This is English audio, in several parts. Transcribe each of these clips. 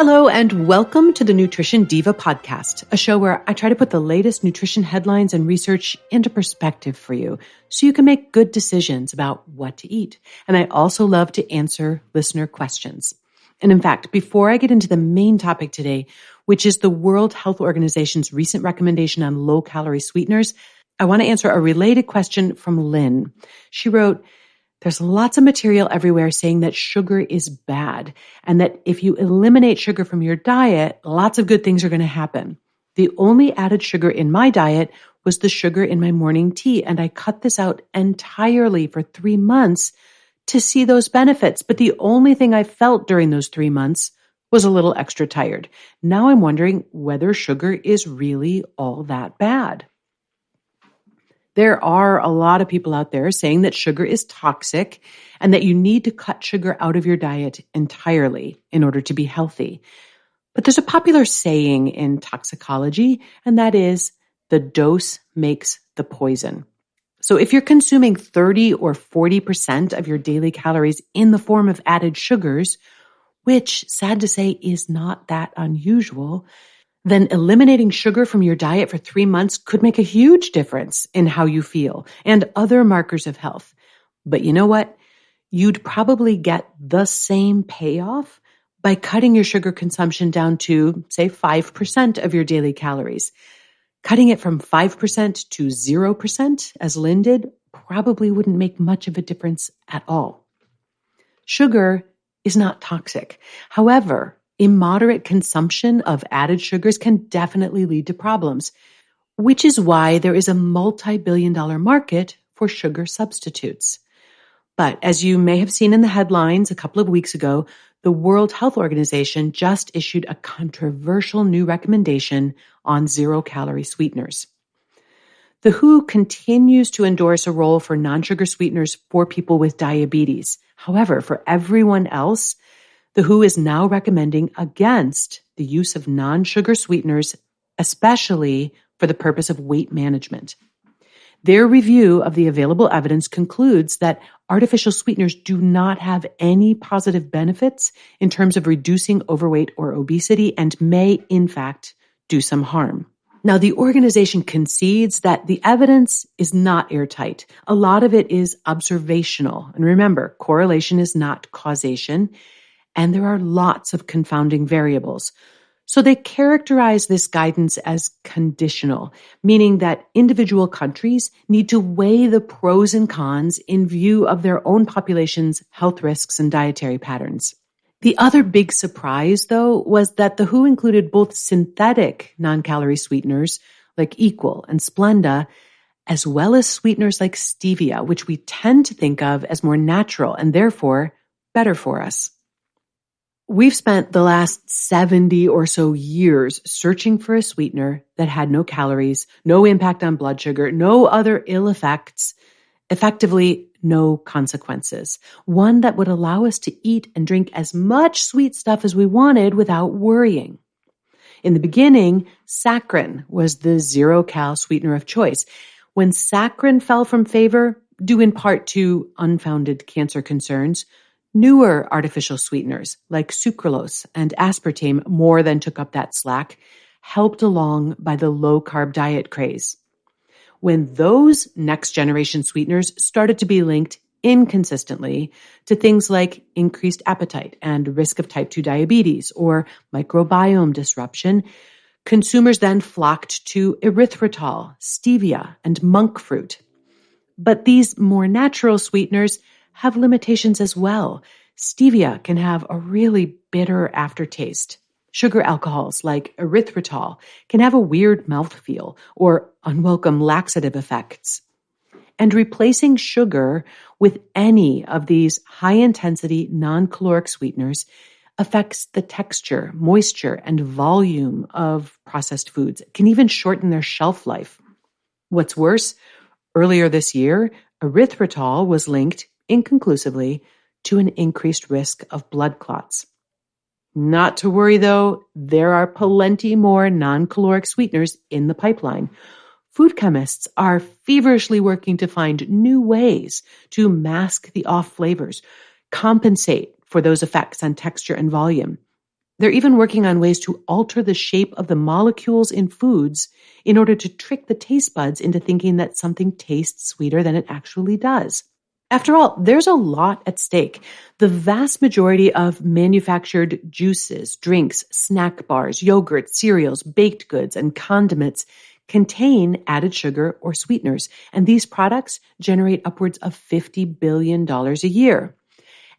Hello and welcome to the Nutrition Diva podcast, a show where I try to put the latest nutrition headlines and research into perspective for you so you can make good decisions about what to eat. And I also love to answer listener questions. And in fact, before I get into the main topic today, which is the World Health Organization's recent recommendation on low-calorie sweeteners, I want to answer a related question from Lynn. She wrote, "There's lots of material everywhere saying that sugar is bad and that if you eliminate sugar from your diet, lots of good things are going to happen. The only added sugar in my diet was the sugar in my morning tea, and I cut this out entirely for 3 months to see those benefits. But the only thing I felt during those 3 months was a little extra tired. Now I'm wondering whether sugar is really all that bad." There are a lot of people out there saying that sugar is toxic and that you need to cut sugar out of your diet entirely in order to be healthy. But there's a popular saying in toxicology, and that is, the dose makes the poison. So if you're consuming 30 or 40% of your daily calories in the form of added sugars, which, sad to say, is not that unusual, then eliminating sugar from your diet for 3 months could make a huge difference in how you feel and other markers of health. But you know what? You'd probably get the same payoff by cutting your sugar consumption down to, say, 5% of your daily calories. Cutting it from 5% to 0%, as Lynn did, probably wouldn't make much of a difference at all. Sugar is not toxic. However, immoderate consumption of added sugars can definitely lead to problems, which is why there is a multi-billion-dollar market for sugar substitutes. But as you may have seen in the headlines a couple of weeks ago, the World Health Organization just issued a controversial new recommendation on zero-calorie sweeteners. The WHO continues to endorse a role for non-sugar sweeteners for people with diabetes. However, for everyone else, the WHO is now recommending against the use of non-sugar sweeteners, especially for the purpose of weight management. Their review of the available evidence concludes that artificial sweeteners do not have any positive benefits in terms of reducing overweight or obesity and may, in fact, do some harm. Now, the organization concedes that the evidence is not airtight. A lot of it is observational. And remember, correlation is not causation. And there are lots of confounding variables. So they characterize this guidance as conditional, meaning that individual countries need to weigh the pros and cons in view of their own population's health risks and dietary patterns. The other big surprise, though, was that the WHO included both synthetic non-calorie sweeteners like Equal and Splenda, as well as sweeteners like stevia, which we tend to think of as more natural and therefore better for us. We've spent the last 70 or so years searching for a sweetener that had no calories, no impact on blood sugar, no other ill effects, effectively no consequences. One that would allow us to eat and drink as much sweet stuff as we wanted without worrying. In the beginning, saccharin was the zero-cal sweetener of choice. When saccharin fell from favor, due in part to unfounded cancer concerns, newer artificial sweeteners like sucralose and aspartame more than took up that slack, helped along by the low-carb diet craze. When those next-generation sweeteners started to be linked inconsistently to things like increased appetite and risk of type 2 diabetes or microbiome disruption, consumers then flocked to erythritol, stevia, and monk fruit. But these more natural sweeteners have limitations as well. Stevia can have a really bitter aftertaste. Sugar alcohols like erythritol can have a weird mouthfeel or unwelcome laxative effects. And replacing sugar with any of these high-intensity non-caloric sweeteners affects the texture, moisture, and volume of processed foods. It can even shorten their shelf life. What's worse, earlier this year, erythritol was linked inconclusively to an increased risk of blood clots. Not to worry, though, there are plenty more non-caloric sweeteners in the pipeline. Food chemists are feverishly working to find new ways to mask the off flavors, compensate for those effects on texture and volume. They're even working on ways to alter the shape of the molecules in foods in order to trick the taste buds into thinking that something tastes sweeter than it actually does. After all, there's a lot at stake. The vast majority of manufactured juices, drinks, snack bars, yogurt, cereals, baked goods, and condiments contain added sugar or sweeteners, and these products generate upwards of $50 billion a year.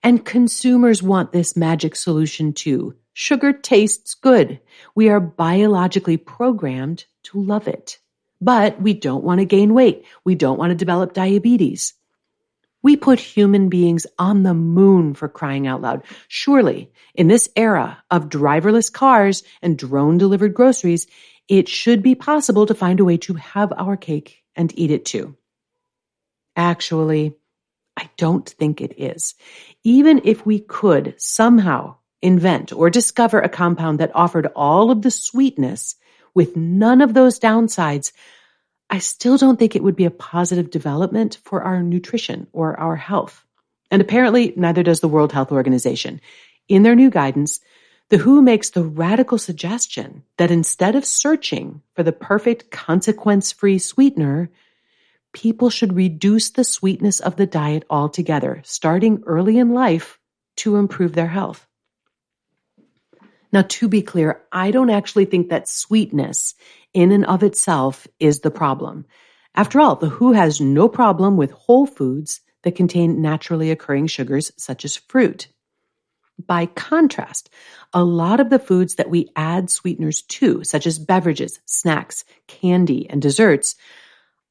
And consumers want this magic solution too. Sugar tastes good. We are biologically programmed to love it. But we don't want to gain weight. We don't want to develop diabetes. We put human beings on the moon, for crying out loud. Surely, in this era of driverless cars and drone-delivered groceries, it should be possible to find a way to have our cake and eat it too. Actually, I don't think it is. Even if we could somehow invent or discover a compound that offered all of the sweetness with none of those downsides, I still don't think it would be a positive development for our nutrition or our health. And apparently, neither does the World Health Organization. In their new guidance, the WHO makes the radical suggestion that instead of searching for the perfect consequence-free sweetener, people should reduce the sweetness of the diet altogether, starting early in life to improve their health. Now, to be clear, I don't actually think that sweetness in and of itself is the problem. After all, the WHO has no problem with whole foods that contain naturally occurring sugars such as fruit. By contrast, a lot of the foods that we add sweeteners to, such as beverages, snacks, candy, and desserts,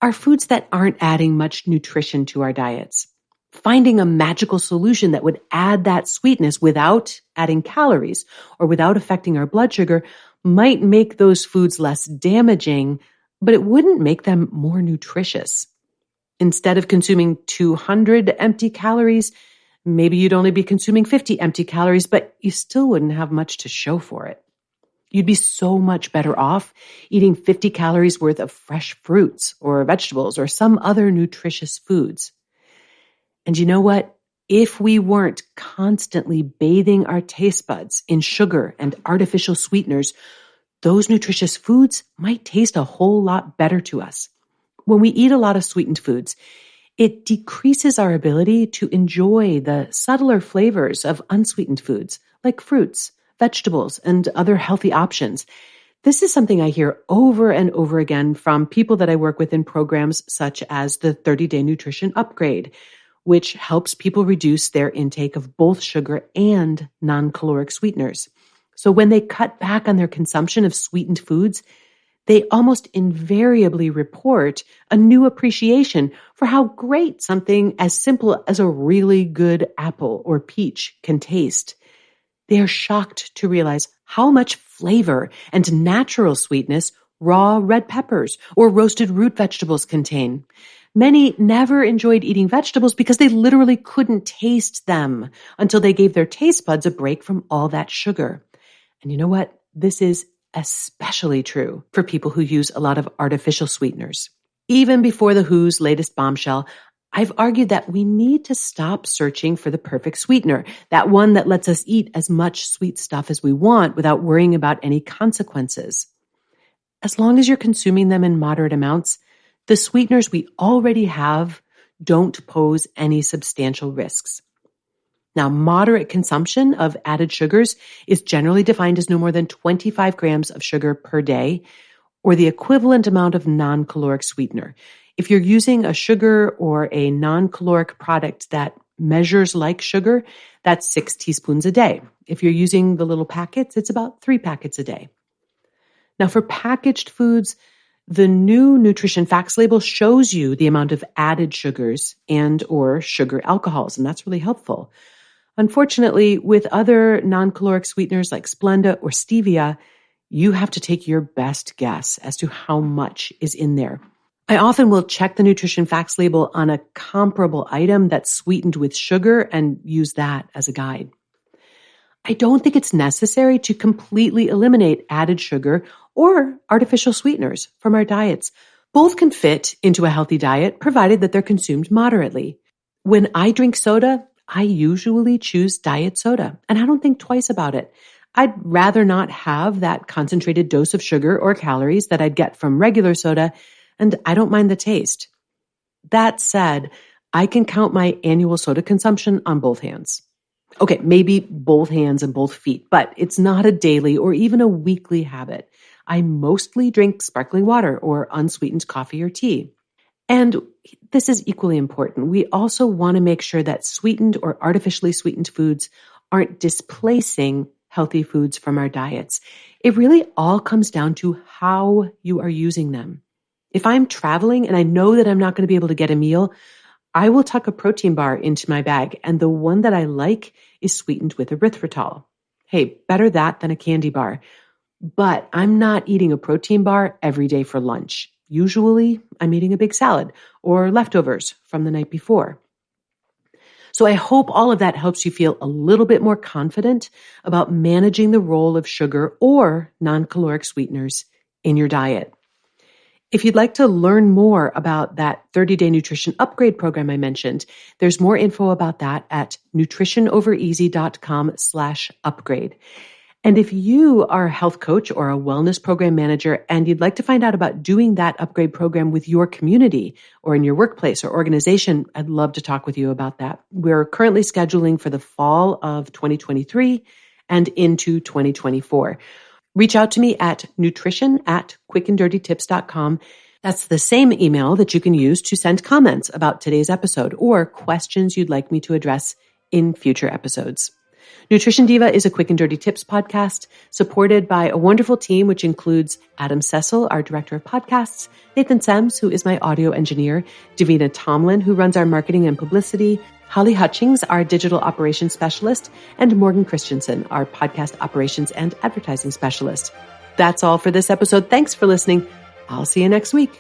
are foods that aren't adding much nutrition to our diets. Finding a magical solution that would add that sweetness without adding calories or without affecting our blood sugar might make those foods less damaging, but it wouldn't make them more nutritious. Instead of consuming 200 empty calories, maybe you'd only be consuming 50 empty calories, but you still wouldn't have much to show for it. You'd be so much better off eating 50 calories worth of fresh fruits or vegetables or some other nutritious foods. And you know what? If we weren't constantly bathing our taste buds in sugar and artificial sweeteners, those nutritious foods might taste a whole lot better to us. When we eat a lot of sweetened foods, it decreases our ability to enjoy the subtler flavors of unsweetened foods like fruits, vegetables, and other healthy options. This is something I hear over and over again from people that I work with in programs such as the 30-Day Nutrition Upgrade, which helps people reduce their intake of both sugar and non-caloric sweeteners. So when they cut back on their consumption of sweetened foods, they almost invariably report a new appreciation for how great something as simple as a really good apple or peach can taste. They are shocked to realize how much flavor and natural sweetness raw red peppers or roasted root vegetables contain. Many never enjoyed eating vegetables because they literally couldn't taste them until they gave their taste buds a break from all that sugar. And you know what? This is especially true for people who use a lot of artificial sweeteners. Even before the WHO's latest bombshell, I've argued that we need to stop searching for the perfect sweetener, that one that lets us eat as much sweet stuff as we want without worrying about any consequences. As long as you're consuming them in moderate amounts, the sweeteners we already have don't pose any substantial risks. Now, moderate consumption of added sugars is generally defined as no more than 25 grams of sugar per day, or the equivalent amount of non-caloric sweetener. If you're using a sugar or a non-caloric product that measures like sugar, that's 6 teaspoons a day. If you're using the little packets, it's about 3 packets a day. Now, for packaged foods, the new nutrition facts label shows you the amount of added sugars and or sugar alcohols, and that's really helpful. Unfortunately, with other non-caloric sweeteners like Splenda or stevia, you have to take your best guess as to how much is in there. I often will check the nutrition facts label on a comparable item that's sweetened with sugar and use that as a guide. I don't think it's necessary to completely eliminate added sugar or artificial sweeteners from our diets. Both can fit into a healthy diet, provided that they're consumed moderately. When I drink soda, I usually choose diet soda, and I don't think twice about it. I'd rather not have that concentrated dose of sugar or calories that I'd get from regular soda, and I don't mind the taste. That said, I can count my annual soda consumption on both hands. Okay, maybe both hands and both feet, but it's not a daily or even a weekly habit. I mostly drink sparkling water or unsweetened coffee or tea. And this is equally important. We also want to make sure that sweetened or artificially sweetened foods aren't displacing healthy foods from our diets. It really all comes down to how you are using them. If I'm traveling and I know that I'm not going to be able to get a meal, I will tuck a protein bar into my bag, and the one that I like is sweetened with erythritol. Hey, better that than a candy bar. But I'm not eating a protein bar every day for lunch. Usually, I'm eating a big salad or leftovers from the night before. So I hope all of that helps you feel a little bit more confident about managing the role of sugar or non-caloric sweeteners in your diet. If you'd like to learn more about that 30-day nutrition upgrade program I mentioned, there's more info about that at nutritionovereasy.com/upgrade. And if you are a health coach or a wellness program manager and you'd like to find out about doing that upgrade program with your community or in your workplace or organization, I'd love to talk with you about that. We're currently scheduling for the fall of 2023 and into 2024. Reach out to me at nutrition@quickanddirtytips.com. That's the same email that you can use to send comments about today's episode or questions you'd like me to address in future episodes. Nutrition Diva is a Quick and Dirty Tips podcast supported by a wonderful team, which includes Adam Cecil, our director of podcasts, Nathan Sems, who is my audio engineer, Davina Tomlin, who runs our marketing and publicity, Holly Hutchings, our digital operations specialist, and Morgan Christensen, our podcast operations and advertising specialist. That's all for this episode. Thanks for listening. I'll see you next week.